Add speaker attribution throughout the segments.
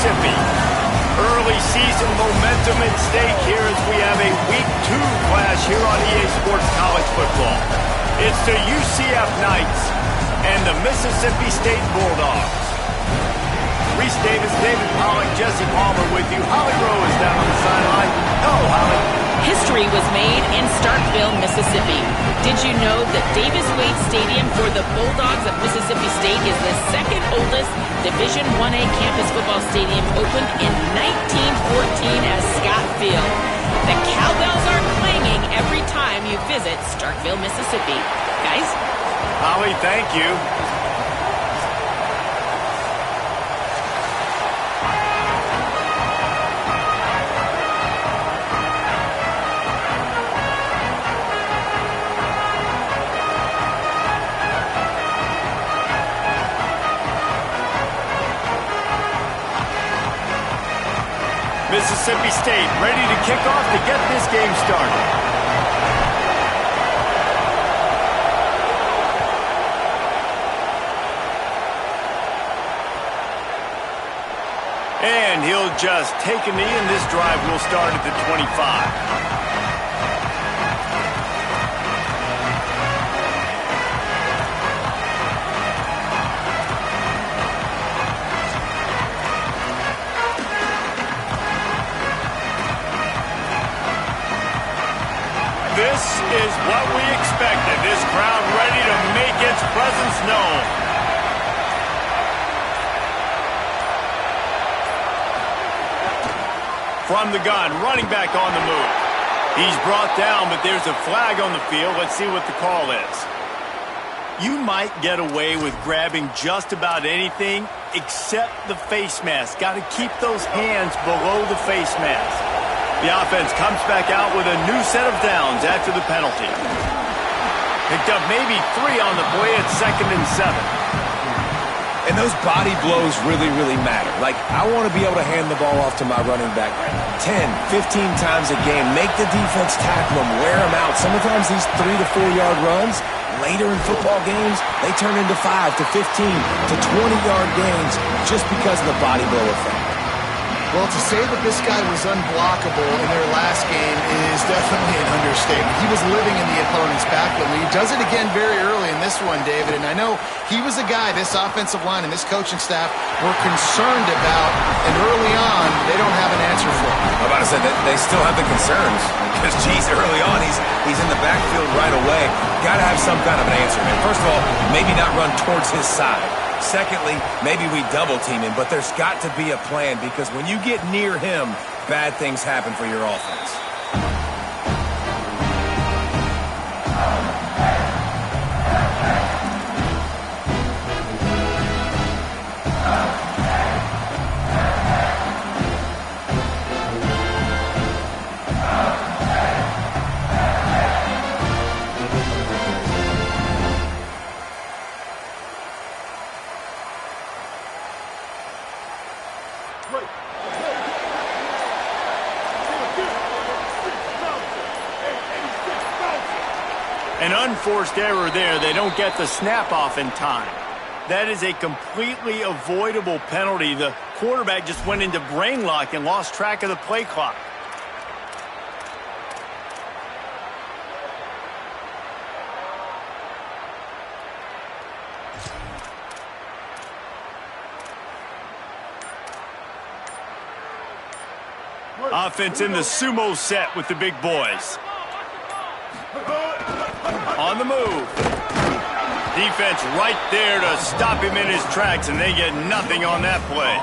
Speaker 1: Mississippi. Early season momentum at stake here as we have a Week 2 clash here on EA Sports College Football. It's the UCF Knights and the Mississippi State Bulldogs. Reese Davis, David Pollock, Jesse Palmer with you. Holly Rowe is down on the sideline. Hello, Holly.
Speaker 2: History was made in Starkville, Mississippi. Did you know that Davis-Wade Stadium for the Bulldogs of Mississippi State is the second oldest Division I-A campus football stadium, opened in 1914 as Scott Field? The cowbells are clanging every time you visit Starkville, Mississippi. Guys?
Speaker 1: Holly, thank you. Mississippi State ready to kick off to get this game started. And he'll just take a knee, and this drive will start at the 25. This is what we expected. This crowd ready to make its presence known. From the gun, running back on the move. He's brought down, but there's a flag on the field. Let's see what the call is. You might get away with grabbing just about anything except the face mask. Got to keep those hands below the face mask. The offense comes back out with a new set of downs after the penalty. Picked up maybe 3 on the play at 2nd and 7.
Speaker 3: And those body blows really, really matter. Like, I want to be able to hand the ball off to my running back 10, 15 times a game. Make the defense tackle them, wear them out. Sometimes these 3 to 4 yard runs, later in football games, they turn into 5 to 15 to 20 yard gains just because of the body blow effect.
Speaker 4: Well, to say that this guy was unblockable in their last game is definitely an understatement. He was living in the opponent's backfield. He does it again very early in this one, David. And I know he was a guy this offensive line and this coaching staff were concerned about. And early on, they don't have an answer for him.
Speaker 3: I'm about to say that they still have the concerns. Because, geez, early on, he's in the backfield right away. Got to have some kind of an answer, man. First of all, maybe not run towards his side. Secondly, maybe we double team him, but there's got to be a plan because when you get near him, bad things happen for your offense.
Speaker 1: An unforced error there. They don't get the snap off in time. That is a completely avoidable penalty. The quarterback just went into brain lock and lost track of the play clock. Offense in the sumo set with the big boys. On the move. Defense right there to stop him in his tracks, and they get nothing on that play.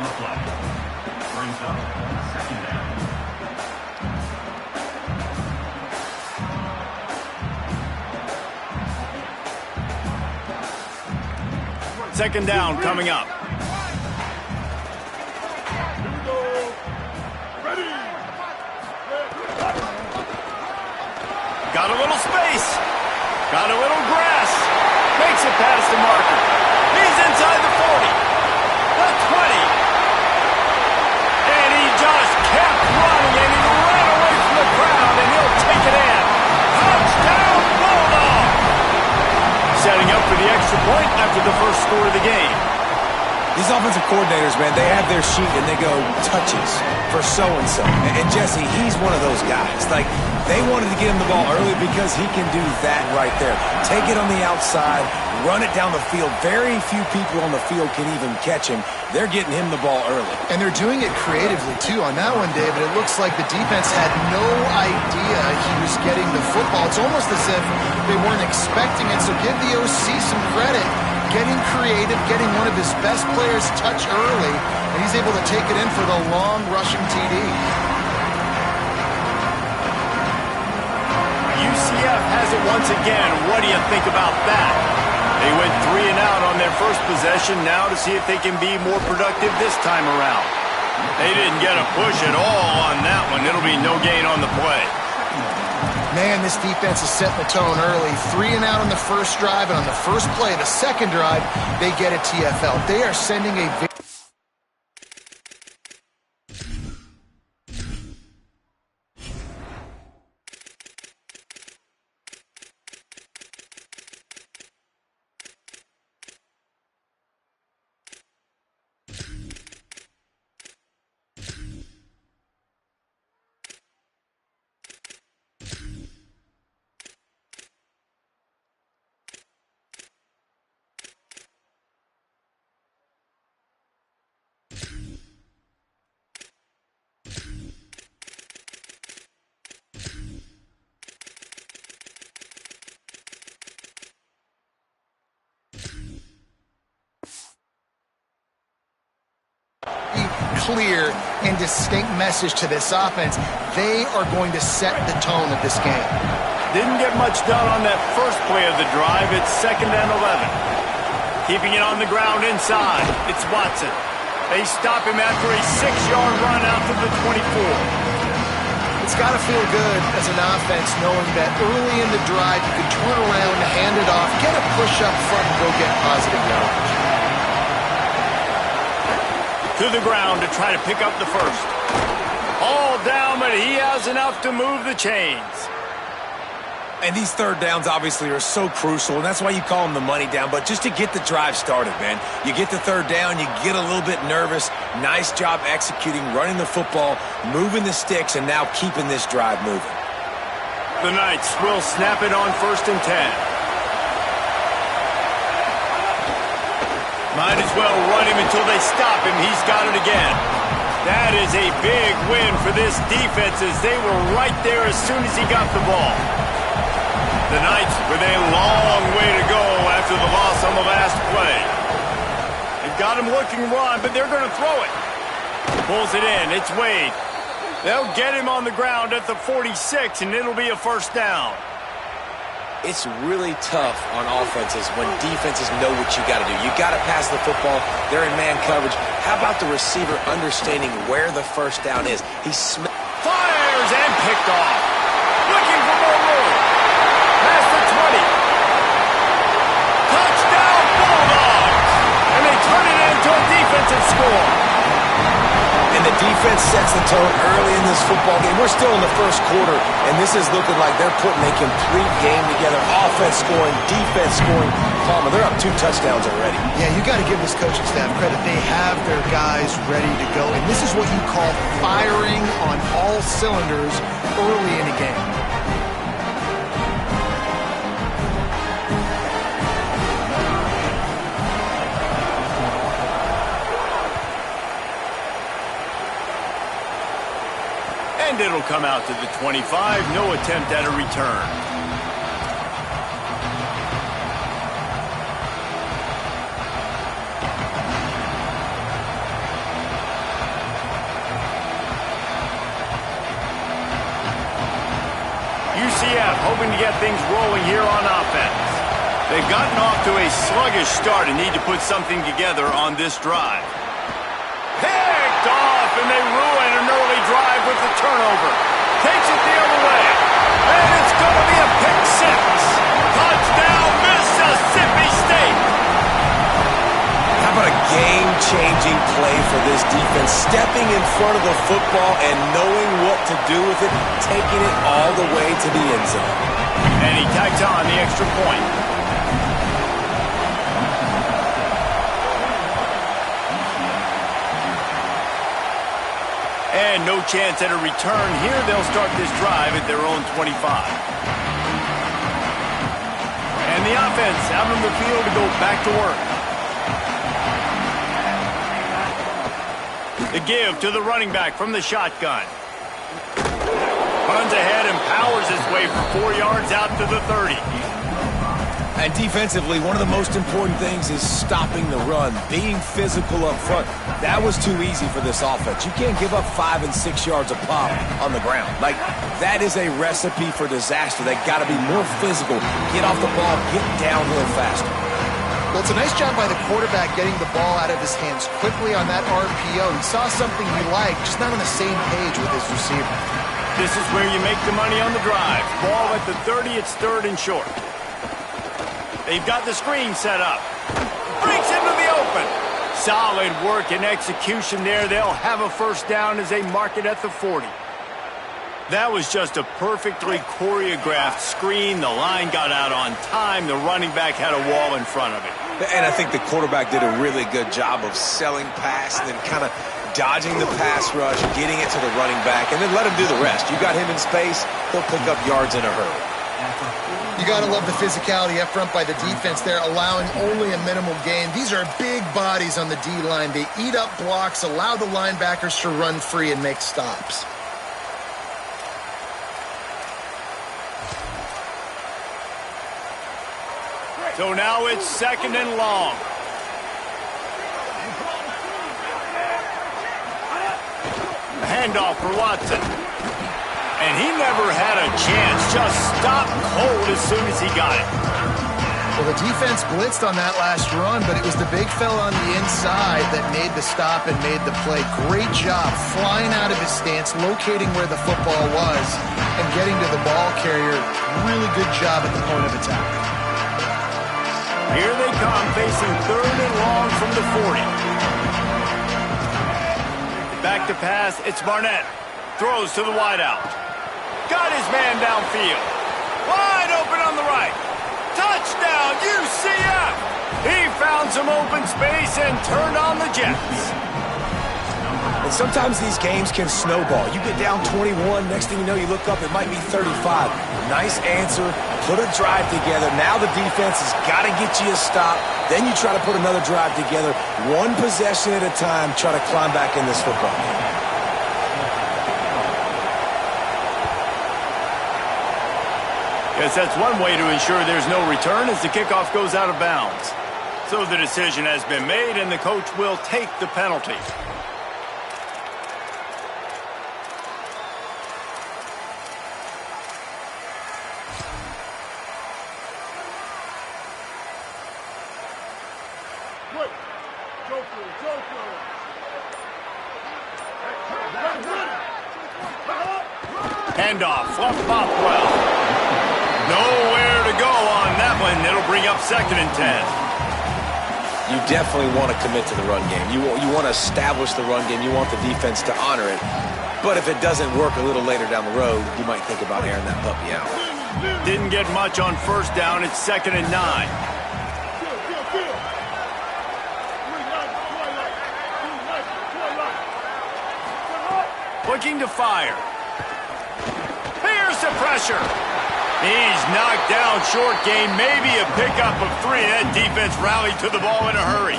Speaker 1: Second down coming up. Got a little space. Got a little grass. Makes it past the marker. He's inside the 40. The 20. And he just kept running, and he ran away from the crowd, and he'll take it in. Touchdown, Bulldog! Setting up for the extra point after the first score of the game.
Speaker 3: These offensive coordinators, man, they have their sheet and they go touches for so-and-so. And Jesse, he's one of those guys. Like, they wanted to get him the ball early because he can do that right there. Take it on the outside, run it down the field. Very few people on the field can even catch him. They're getting him the ball early.
Speaker 4: And they're doing it creatively, too. On that one, David, it looks like the defense had no idea he was getting the football. It's almost as if they weren't expecting it. So give the OC some credit. Getting creative, getting one of his best players touch early, and he's able to take it in for the long rushing TD.
Speaker 1: UCF has it once again. What do you think about that? They went 3 and out on their first possession, now to see if they can be more productive this time around. They didn't get a push at all on that one. It'll be no gain on the play.
Speaker 4: Man, this defense is setting the tone early. 3 and out on the first drive, and on the first play, the second drive, they get a TFL. They are sending a clear and distinct message to this offense. They are going to set the tone of this game.
Speaker 1: Didn't get much done on that first play of the drive. It's 2nd and 11. Keeping it on the ground inside. It's Watson. They stop him after a 6-yard run out to the 24.
Speaker 4: It's got to feel good as an offense knowing that early in the drive you can turn around, hand it off, get a push up front, and go get positive yardage.
Speaker 1: To the ground to try to pick up the first. All down, but he has enough to move the chains.
Speaker 3: And these third downs obviously are so crucial, and that's why you call them the money down. But just to get the drive started, man, you get the third down, you get a little bit nervous. Nice job executing, running the football, moving the sticks, and now keeping this drive moving.
Speaker 1: The Knights will snap it on 1st and 10. Might as well run him until they stop him. He's got it again. That is a big win for this defense as they were right there as soon as he got the ball. The Knights with a long way to go after the loss on the last play. They've got him looking run, but they're going to throw it. Pulls it in. It's Wade. They'll get him on the ground at the 46, and it'll be a 1st down.
Speaker 3: It's really tough on offenses when defenses know what you got to do. You got to pass the football. They're in man coverage. How about the receiver understanding where the 1st down is? He
Speaker 1: fires and picked off. Looking for more room. Past the 20. Touchdown Bulldogs! And they turn it into a defensive score.
Speaker 3: And the defense sets the tone early in this football game. We're still in the first quarter, and this is looking like they're putting a complete game together. Offense scoring, defense scoring. Palmer, they're up 2 touchdowns already.
Speaker 4: Yeah, you got to give this coaching staff credit. They have their guys ready to go, and this is what you call firing on all cylinders early in a game.
Speaker 1: And it'll come out to the 25. No attempt at a return. UCF hoping to get things rolling here on offense. They've gotten off to a sluggish start and need to put something together on this drive. Picked off, and they ruin an early drive with the turnover. Takes it the other way. And it's going to be a pick 6. Touchdown, Mississippi State.
Speaker 3: How about a game-changing play for this defense? Stepping in front of the football and knowing what to do with it, taking it all the way to the end zone.
Speaker 1: And he tacked on the extra point. And no chance at a return here. They'll start this drive at their own 25. And the offense out on the field to go back to work. The give to the running back from the shotgun. Runs ahead and powers his way for 4 yards out to the 30.
Speaker 3: And defensively, one of the most important things is stopping the run, being physical up front. That was too easy for this offense. You can't give up 5 and 6 yards a pop on the ground. Like, that is a recipe for disaster. They got to be more physical, get off the ball, get downhill faster.
Speaker 4: Well, it's a nice job by the quarterback getting the ball out of his hands quickly on that RPO. He saw something he liked, just not on the same page with his receiver.
Speaker 1: This is where you make the money on the drive. Ball at the 30, it's 3rd and short. They've got the screen set up. Breaks into the open. Solid work and execution there. They'll have a first down as they mark it at the 40. That was just a perfectly choreographed screen. The line got out on time. The running back had a wall in front of it.
Speaker 3: And I think the quarterback did a really good job of selling pass and then kind of dodging the pass rush, getting it to the running back, and then let him do the rest. You got him in space, he'll pick up yards in a hurry.
Speaker 4: You got to love the physicality up front by the defense there, allowing only a minimal gain. These are big bodies on the D-line. They eat up blocks, allow the linebackers to run free and make stops.
Speaker 1: So now it's 2nd and long. A handoff for Watson. And he never had a chance. Just stopped cold as soon as he got it.
Speaker 4: Well, the defense blitzed on that last run, but it was the big fella on the inside that made the stop and made the play. Great job flying out of his stance, locating where the football was, and getting to the ball carrier. Really good job at the point of attack.
Speaker 1: Here they come, facing 3rd and long from the 40. Back to pass, it's Barnett. Throws to the wideout. Got his man downfield. Wide open on the right. Touchdown, UCF! He found some open space and turned on the Jets.
Speaker 3: And sometimes these games can snowball. You get down 21, next thing you know, you look up, it might be 35. Nice answer, put a drive together. Now the defense has got to get you a stop. Then you try to put another drive together. One possession at a time, try to climb back in this football game.
Speaker 1: Yes, that's one way to ensure there's no return as the kickoff goes out of bounds. So the decision has been made, and the coach will take the penalty. Handoff, fluff pop well. Nowhere to go on that one. It'll bring up 2nd and 10.
Speaker 3: You definitely want to commit to the run game. You want to establish the run game. You want the defense to honor it. But if it doesn't work a little later down the road, you might think about airing that puppy out.
Speaker 1: Didn't get much on 1st down. It's 2nd and 9. Looking to fire. Here's the pressure. He's knocked down short game, maybe a pickup of 3. That defense rallied to the ball in a hurry.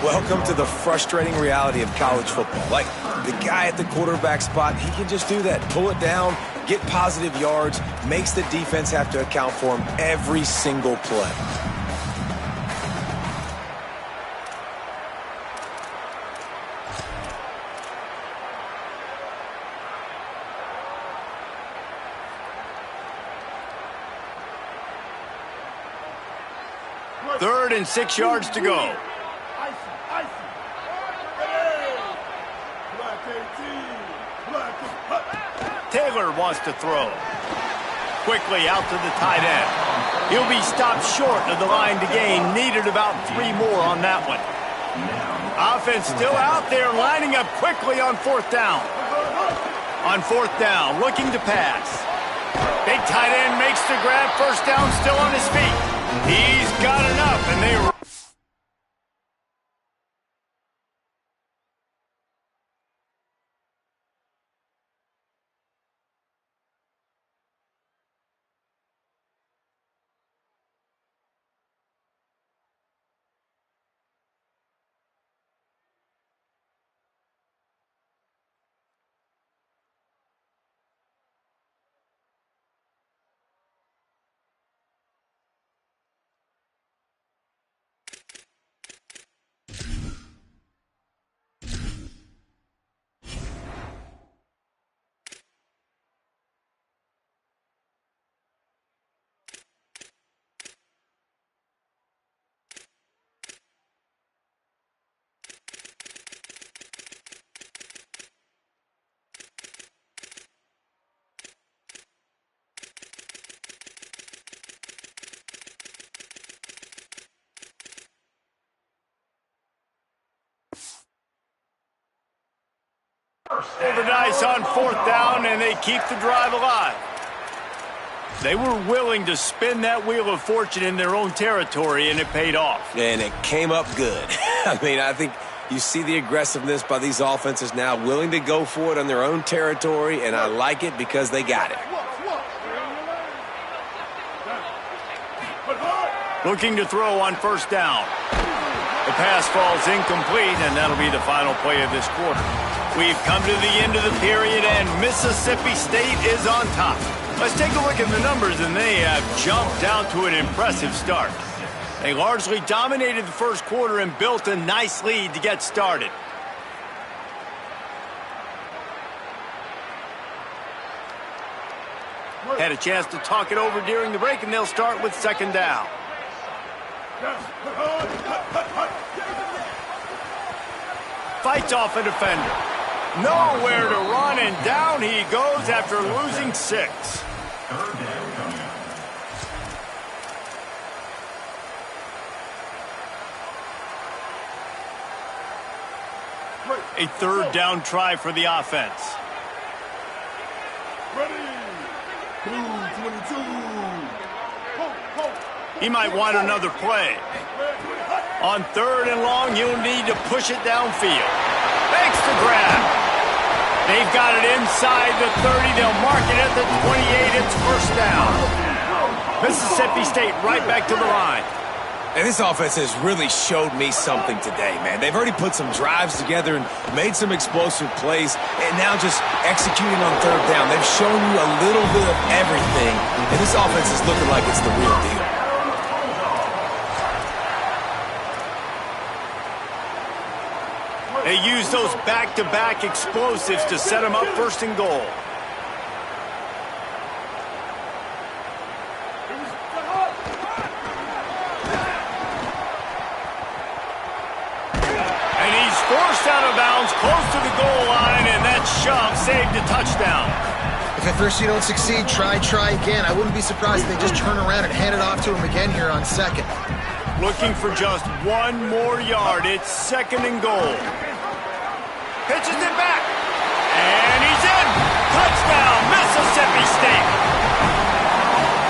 Speaker 3: Welcome to the frustrating reality of college football. Like, the guy at the quarterback spot, he can just do that. Pull it down, get positive yards, makes the defense have to account for him every single play.
Speaker 1: Third and 6 yards to go. Taylor wants to throw. Quickly out to the tight end. He'll be stopped short of the line to gain. Needed about 3 more on that one. Offense still out there, lining up quickly on 4th down. On 4th down, looking to pass. Big tight end makes the grab. First down, still on his feet. He's got enough, and they Roll the dice on 4th down, and they keep the drive alive. They were willing to spin that wheel of fortune in their own territory, and it paid off.
Speaker 3: And it came up good. I mean, I think you see the aggressiveness by these offenses now, willing to go for it on their own territory, and I like it because they got it.
Speaker 1: Looking to throw on 1st down. The pass falls incomplete, and that'll be the final play of this quarter. We've come to the end of the period, and Mississippi State is on top. Let's take a look at the numbers, and they have jumped out to an impressive start. They largely dominated the first quarter and built a nice lead to get started. Had a chance to talk it over during the break, and they'll start with 2nd down. Fights off a defender. Nowhere to run, and down he goes after losing 6. A 3rd down try for the offense. He might want another play. On 3rd and long, you'll need to push it downfield. Thanks to grab. They've got it inside the 30. They'll mark it at the 28. It's 1st down. Mississippi State right back to the line.
Speaker 3: And this offense has really showed me something today, man. They've already put some drives together and made some explosive plays, and now just executing on 3rd down. They've shown you a little bit of everything, and this offense is looking like it's the real deal.
Speaker 1: They use those back-to-back explosives to set them up 1st and goal. Forced out of bounds, close to the goal line, and that shove saved a touchdown.
Speaker 4: If at first you don't succeed, try again. I wouldn't be surprised if they just turn around and hand it off to him again here on 2nd.
Speaker 1: Looking for just 1 more yard. It's 2nd and goal. Pitches it back, and he's in. Touchdown, Mississippi State.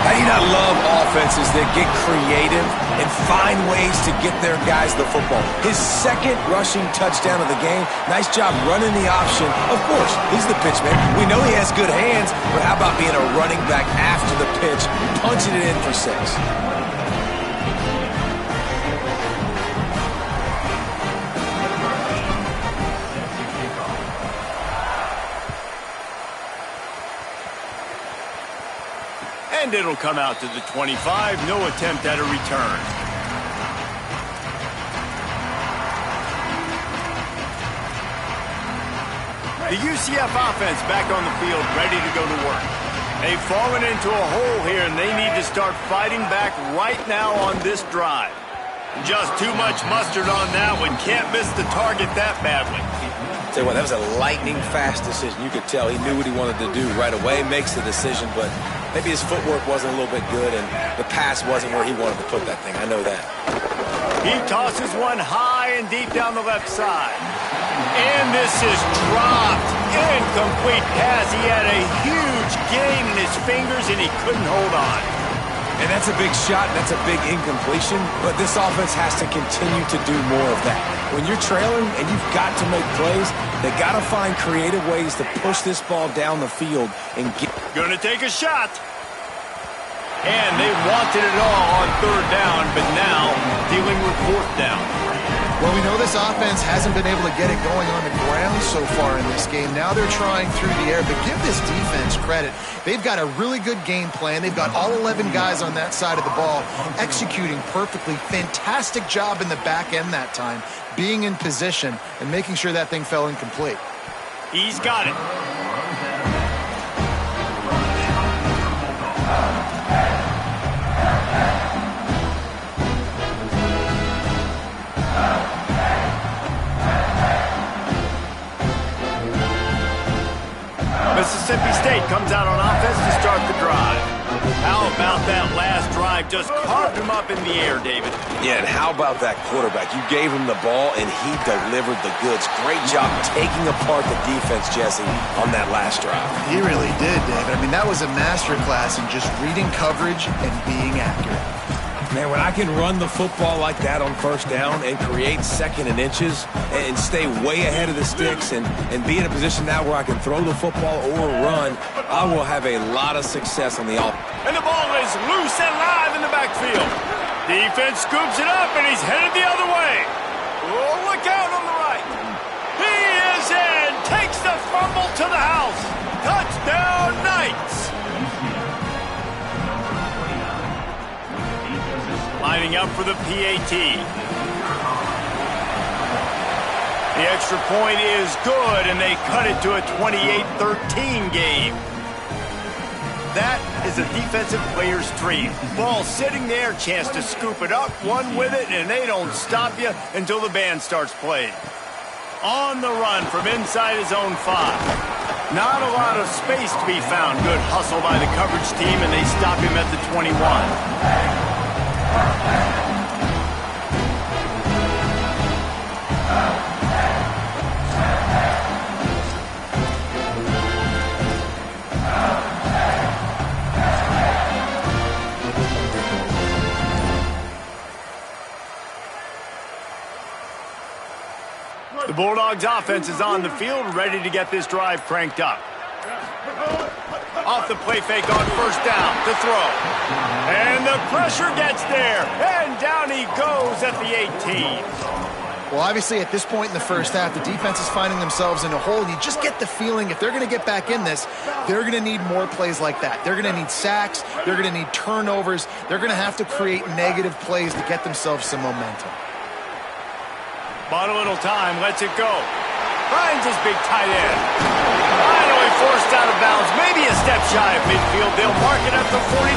Speaker 3: How do you not love offenses that get creative and find ways to get their guys the football? His 2nd rushing touchdown of the game. Nice job running the option. Of course, he's the pitchman. We know he has good hands, but how about being a running back after the pitch, punching it in for 6?
Speaker 1: And it'll come out to the 25. No attempt at a return. The UCF offense back on the field, ready to go to work. They've fallen into a hole here, and they need to start fighting back right now on this drive. Just too much mustard on that one. Can't miss the target that badly.
Speaker 3: Tell you what, that was a lightning-fast decision. You could tell he knew what he wanted to do right away, makes the decision, but maybe his footwork wasn't a little bit good, and the pass wasn't where he wanted to put that thing. I know that.
Speaker 1: He tosses one high and deep down the left side. And this is dropped. Incomplete pass. He had a huge gain in his fingers, and he couldn't hold on.
Speaker 3: And that's a big shot, and that's a big incompletion, but this offense has to continue to do more of that. When you're trailing and you've got to make plays, they got to find creative ways to push this ball down the field and get...
Speaker 1: Gonna take a shot. And they wanted it all on 3rd down, but now dealing with 4th down.
Speaker 4: Well, we know this offense hasn't been able to get it going on the ground so far in this game. Now they're trying through the air, but give this defense credit. They've got a really good game plan. They've got all 11 guys on that side of the ball executing perfectly. Fantastic job in the back end that time, being in position and making sure that thing fell incomplete.
Speaker 1: He's got it. Mississippi State comes out on offense to start the drive. How about that last drive? Just carved him up in the air, David.
Speaker 3: Yeah, and how about that quarterback? You gave him the ball, and he delivered the goods. Great job taking apart the defense, Jesse, on that last drive.
Speaker 4: He really did, David. I mean, that was a masterclass in just reading coverage and being accurate.
Speaker 3: Man, when I can run the football like that on first down and create second and inches and stay way ahead of the sticks and be in a position now where I can throw the football or run, I will have a lot of success on the offense.
Speaker 1: And the ball is loose and live in the backfield. Defense scoops it up, and he's headed the other way. Oh, look out on the right. He is in. Takes the fumble to the house. Touchdown, Knights. Lining up for the PAT. The extra point is good, and they cut it to a 28-13 game. That is a defensive player's dream. Ball sitting there, chance to scoop it up, run with it, and they don't stop you until the band starts playing. On the run from inside his own 5. Not a lot of space to be found. Good hustle by the coverage team, and they stop him at the 21. The Bulldogs offense is on the field, ready to get this drive cranked up. Off the play fake on first down to throw. And the pressure gets there. And down he goes at the 18.
Speaker 4: Well, obviously, at this point in the first half, the defense is finding themselves in a hole. And you just get the feeling if they're going to get back in this, they're going to need more plays like that. They're going to need sacks. They're going to need turnovers. They're going to have to create negative plays to get themselves some momentum.
Speaker 1: Bought a little time, lets it go. Finds his big tight end. Finally forced out of bounds, maybe a step shy of midfield. They'll mark it at the 49.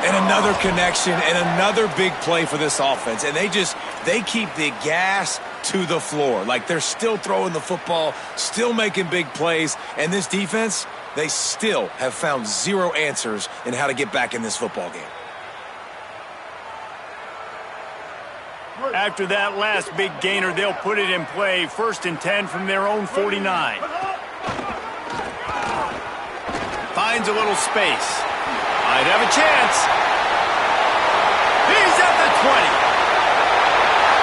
Speaker 3: And another connection and another big play for this offense. And they keep the gas to the floor. Like they're still throwing the football, still making big plays. And this defense, they still have found zero answers in how to get back in this football game.
Speaker 1: After that last big gainer, they'll put it in play. 1st and 10 from their own 49. Finds a little space. Might have a chance. He's at the 20.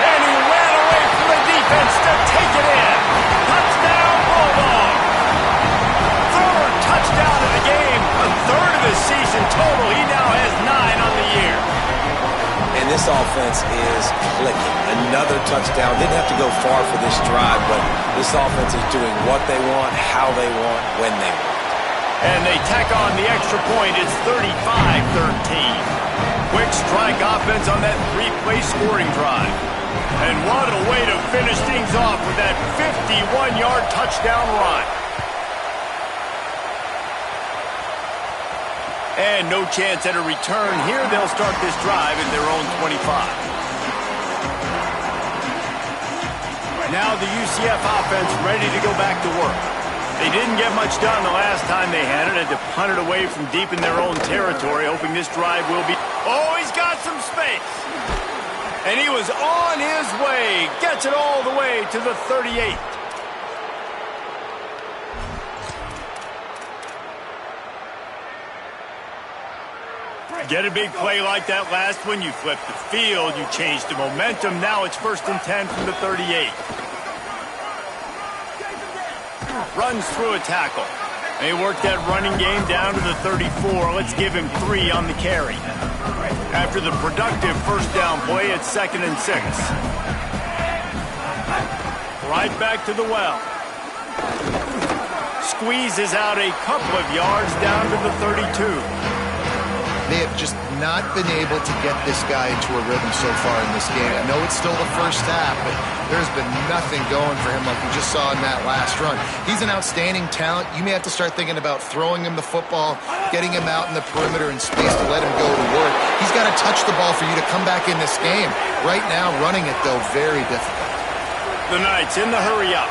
Speaker 1: And he ran away from the defense to take it in. Touchdown, Bulldog. 3rd touchdown of the game. A 3rd of his season total. He now has 9 on the year.
Speaker 3: And this offense is clicking. Another touchdown. Didn't have to go far for this drive, but this offense is doing what they want, how they want, when they want.
Speaker 1: And they tack on the extra point. It's 35-13. Quick strike offense on that 3-play scoring drive. And what a way to finish things off with that 51-yard touchdown run. And no chance at a return here. They'll start this drive at their own 25. Now the UCF offense ready to go back to work. They didn't get much done the last time they had it. Had to punt it away from deep in their own territory, hoping this drive will be... Oh, he's got some space. And he was on his way. Gets it all the way to the 38. Get a big play like that last one, you flip the field, you change the momentum. Now it's 1st and 10 from the 38. Runs through a tackle. They work that running game down to the 34. Let's give him 3 on the carry. After the productive first down play, it's 2nd and 6. Right back to the well. Squeezes out a couple of yards down to the 32.
Speaker 4: They have just not been able to get this guy into a rhythm so far in this game. I know it's still the first half, but there's been nothing going for him like we just saw in that last run. He's an outstanding talent. You may have to start thinking about throwing him the football, getting him out in the perimeter in space to let him go to work. He's got to touch the ball for you to come back in this game. Right now, running it, though, very difficult.
Speaker 1: The Knights in the hurry up.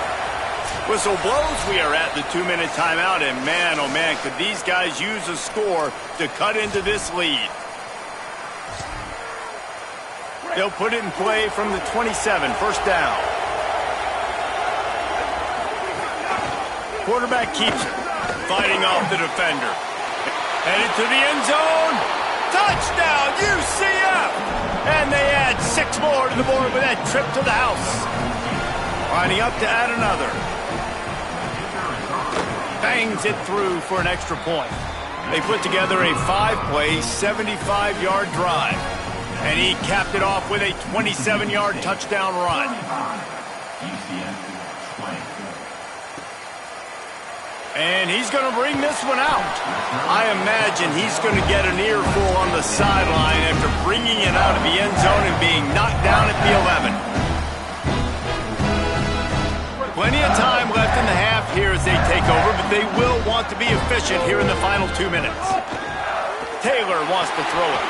Speaker 1: Whistle blows. We are at the 2-minute timeout, and man, oh man, could these guys use a score to cut into this lead. They'll put it in play from the 27, first down. Quarterback keeps it, fighting off the defender. Headed to the end zone. Touchdown, UCF! And they add 6 more to the board with that trip to the house. Lining up to add another. Bangs it through for an extra point. They put together a 5-play, 75-yard drive. And he capped it off with a 27-yard touchdown run. And he's going to bring this one out. I imagine he's going to get an earful on the sideline after bringing it out of the end zone and being knocked down at the 11. Plenty of time left in the half here as they take over, but they will want to be efficient here in the final 2 minutes. Taylor wants to throw it.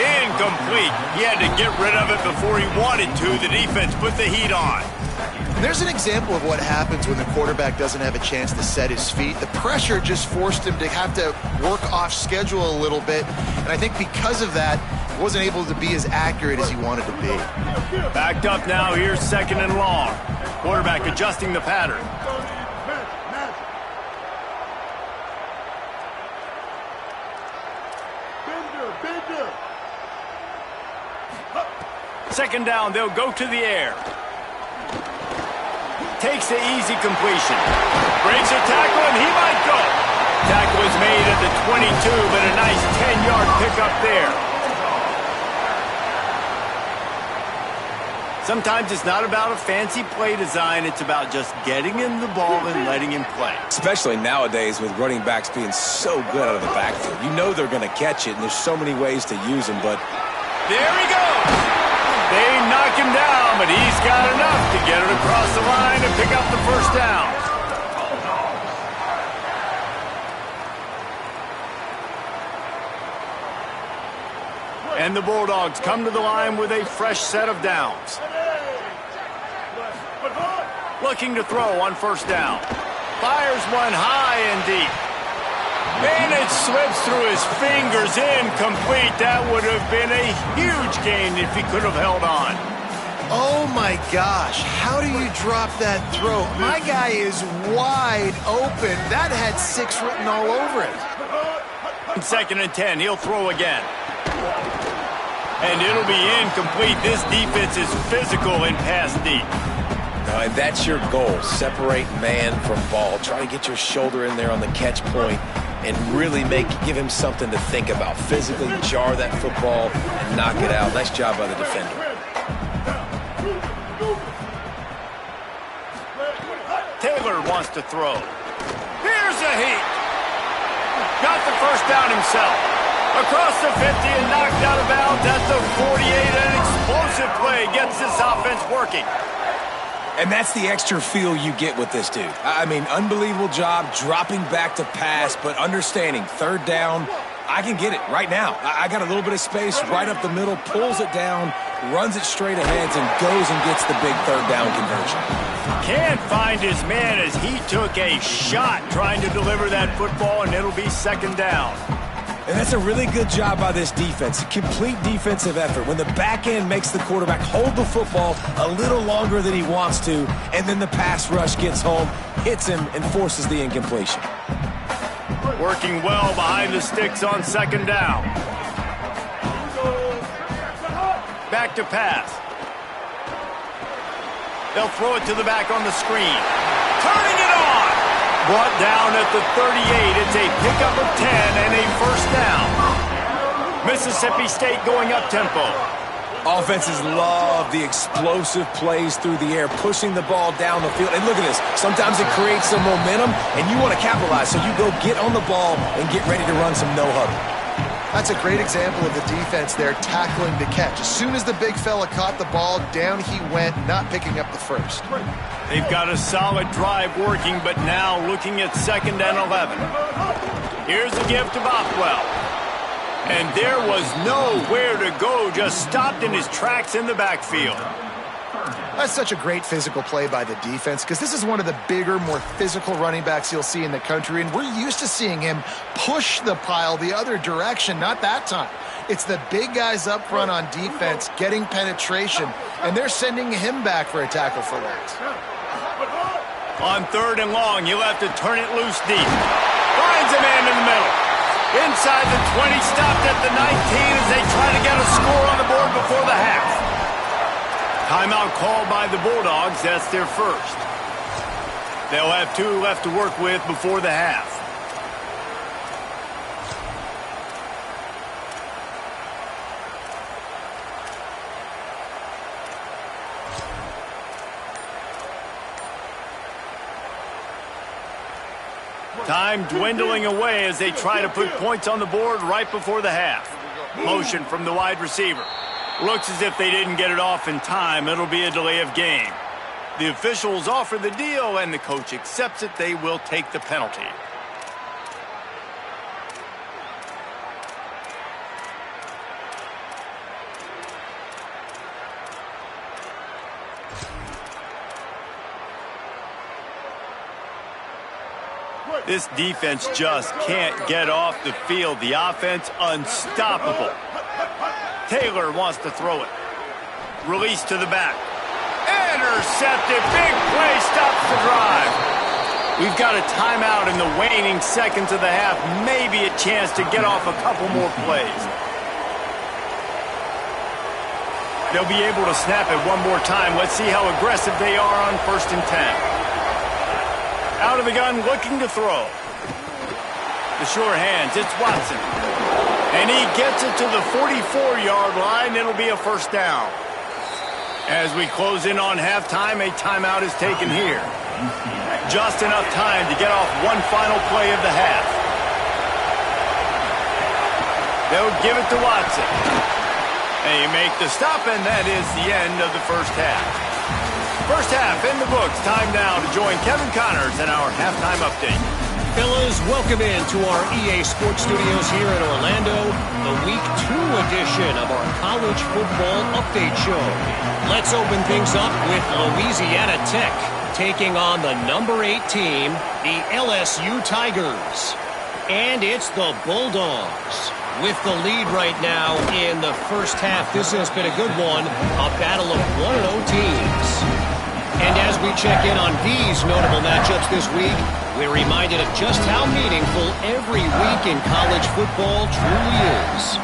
Speaker 1: Incomplete. He had to get rid of it before he wanted to. The defense put the heat on.
Speaker 4: There's an example of what happens when the quarterback doesn't have a chance to set his feet. The pressure just forced him to have to work off schedule a little bit. And I think because of that, he wasn't able to be as accurate as he wanted to be.
Speaker 1: Backed up now. Here's 2nd and long. Quarterback adjusting the pattern. Second down, they'll go to the air. Takes the easy completion. Breaks a tackle, and he might go. Tackle is made at the 22, but a nice 10-yard pickup there. Sometimes it's not about a fancy play design. It's about just getting him the ball and letting him play.
Speaker 3: Especially nowadays with running backs being so good out of the backfield. You know they're going to catch it, and there's so many ways to use them, but...
Speaker 1: There he goes! They knock him down, but he's got enough to get it across the line and pick up the first down. And the Bulldogs come to the line with a fresh set of downs. Looking to throw on first down. Fires one high and deep. And it slips through his fingers, incomplete. That would have been a huge gain if he could have held on.
Speaker 4: Oh my gosh, how do you drop that throw? My guy is wide open. That had 6 written all over it.
Speaker 1: 2nd and 10, he'll throw again. And it'll be incomplete. This defense is physical and pass deep.
Speaker 3: And that's your goal. Separate man from ball. Try to get your shoulder in there on the catch point and really give him something to think about. Physically jar that football and knock it out. Nice job by the defender.
Speaker 1: Taylor wants to throw. Here's a heat. Got the first down himself. Across the 50 and knocked out of bounds at the 48. An explosive play gets this offense working.
Speaker 3: And that's the extra feel you get with this dude. I mean, unbelievable job dropping back to pass, but understanding 3rd down, I can get it right now. I got a little bit of space right up the middle, pulls it down, runs it straight ahead, and goes and gets the big 3rd down conversion.
Speaker 1: Can't find his man as he took a shot trying to deliver that football, and it'll be 2nd down.
Speaker 3: And that's a really good job by this defense. A complete defensive effort. When the back end makes the quarterback hold the football a little longer than he wants to, and then the pass rush gets home, hits him, and forces the incompletion.
Speaker 1: Working well behind the sticks on 2nd down. Back to pass. They'll throw it to the back on the screen. Turning it on! Brought down at the 38. It's a pickup of 10 and a first down. Mississippi State going up-tempo.
Speaker 3: Offenses love the explosive plays through the air, pushing the ball down the field. And look at this. Sometimes it creates some momentum, and you want to capitalize. So you go get on the ball and get ready to run some no-huddle.
Speaker 4: That's a great example of the defense there tackling the catch. As soon as the big fella caught the ball, down he went, not picking up the first.
Speaker 1: They've got a solid drive working, but now looking at 2nd and 11. Here's the give to Bothwell. And there was nowhere to go, just stopped in his tracks in the backfield.
Speaker 4: That's such a great physical play by the defense because this is one of the bigger, more physical running backs you'll see in the country, and we're used to seeing him push the pile the other direction, not that time. It's the big guys up front on defense getting penetration, and they're sending him back for a tackle for loss.
Speaker 1: On 3rd and long, he'll have to turn it loose deep. Finds a man in the middle. Inside the 20, stopped at the 19 as they try to get a score on the board before the half. Timeout called by the Bulldogs. That's their first. They'll have 2 left to work with before the half. Time dwindling away as they try to put points on the board right before the half. Motion from the wide receiver. Looks as if they didn't get it off in time. It'll be a delay of game. The officials offer the deal, and the coach accepts it. They will take the penalty. This defense just can't get off the field. The offense unstoppable. Taylor wants to throw it. Release to the back. Intercepted. Big play stops the drive. We've got a timeout in the waning seconds of the half. Maybe a chance to get off a couple more plays. They'll be able to snap it one more time. Let's see how aggressive they are on 1st and 10. Out of the gun, looking to throw. The sure hands, it's Watson. And he gets it to the 44-yard line. It'll be a first down. As we close in on halftime, a timeout is taken here. Just enough time to get off one final play of the half. They'll give it to Watson. They make the stop, and that is the end of the first half. First half in the books. Time now to join Kevin Connors in our halftime update.
Speaker 5: Fellas, welcome into our EA Sports Studios here in Orlando, the Week 2 edition of our College Football Update Show. Let's open things up with Louisiana Tech taking on the number 8 team, the LSU Tigers. And it's the Bulldogs with the lead right now in the first half. This has been a good one, a battle of 1-0 teams. And as we check in on these notable matchups this week, we're reminded of just how meaningful every week in college football truly is.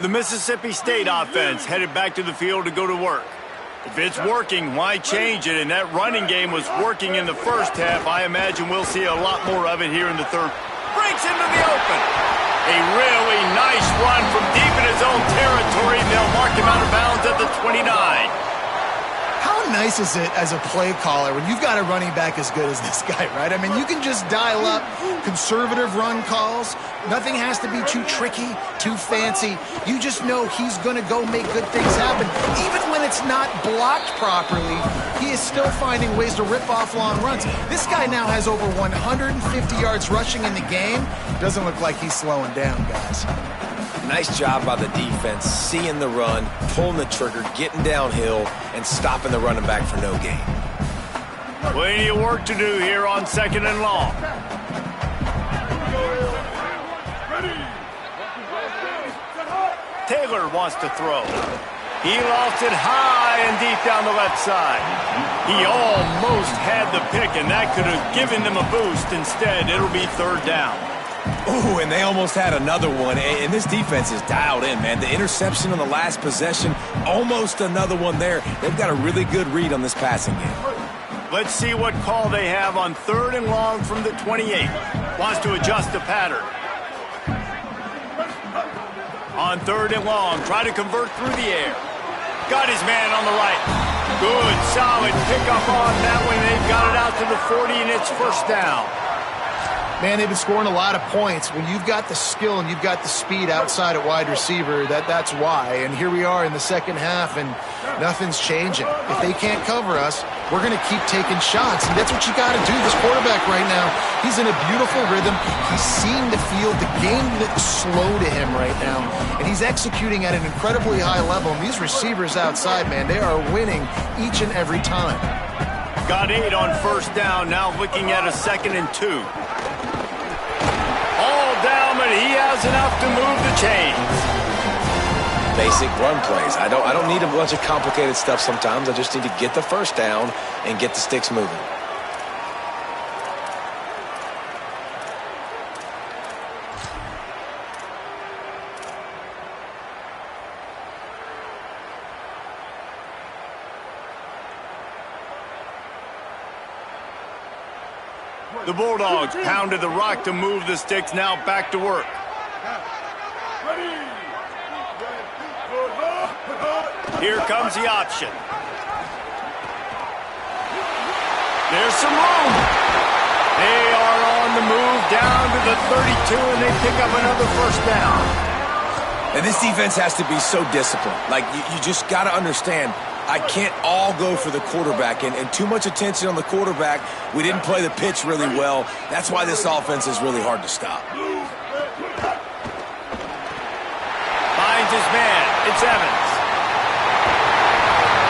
Speaker 1: The Mississippi State offense headed back to the field to go to work. If it's working, why change it? And that running game was working in the first half. I imagine we'll see a lot more of it here in the third. Breaks into the open. A really nice run from deep in his own territory. They'll mark him out of bounds at the 29.
Speaker 4: How nice is it as a play caller when you've got a running back as good as this guy, right? I mean, you can just dial up conservative run calls. Nothing has to be too tricky, too fancy. You just know he's going to go make good things happen. Even when it's not blocked properly, he is still finding ways to rip off long runs. This guy now has over 150 yards rushing in the game. Doesn't look like he's slowing down, guys.
Speaker 3: Nice job by the defense, seeing the run, pulling the trigger, getting downhill, and stopping the running back for no gain.
Speaker 1: Plenty of work to do here on 2nd and long. Taylor wants to throw. He lost it high and deep down the left side. He almost had the pick, and that could have given them a boost. Instead, it'll be 3rd down.
Speaker 3: Oh, and they almost had another one, and this defense is dialed in, man. The interception on the last possession, almost another one there. They've got a really good read on this passing game.
Speaker 1: Let's see what call they have on 3rd and long from the 28. Wants to adjust the pattern. On 3rd and long, try to convert through the air. Got his man on the right. Good, solid pickup on that one. They've got it out to the 40, and it's first down.
Speaker 4: Man, they've been scoring a lot of points. When you've got the skill and you've got the speed outside at wide receiver, that's why. And here we are in the second half, and nothing's changing. If they can't cover us, we're going to keep taking shots. And that's what you got to do. This quarterback right now, he's in a beautiful rhythm. He's seeing the field. The game looks slow to him right now. And he's executing at an incredibly high level. And these receivers outside, man, they are winning each and every time.
Speaker 1: Got 8 on first down. Now looking at a 2nd and 2. All down, but he has enough to move the chains.
Speaker 3: Basic run plays. I don't need a bunch of complicated stuff sometimes. I just need to get the first down and get the sticks moving.
Speaker 1: The Bulldogs pounded the rock to move the sticks. Now back to work. Here comes the option. There's some room. They are on the move down to the 32, and they pick up another first down.
Speaker 3: And this defense has to be so disciplined. Like, you just got to understand, I can't all go for the quarterback, and too much attention on the quarterback. We didn't play the pitch really well. That's why this offense is really hard to stop.
Speaker 1: Finds his man. It's Evans.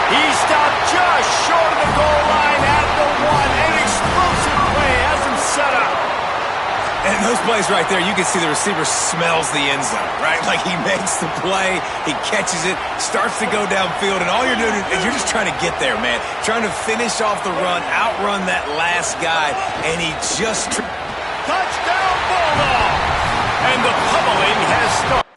Speaker 1: He stopped just short of the goal line at the 1. An explosive play has him set up.
Speaker 3: And those plays right there, you can see the receiver smells the end zone, right? Like, he makes the play, he catches it, starts to go downfield, and all you're doing is you're just trying to get there, man. Trying to finish off the run, outrun that last guy, and he just...
Speaker 1: Touchdown, Bulldogs! And the pummeling has started.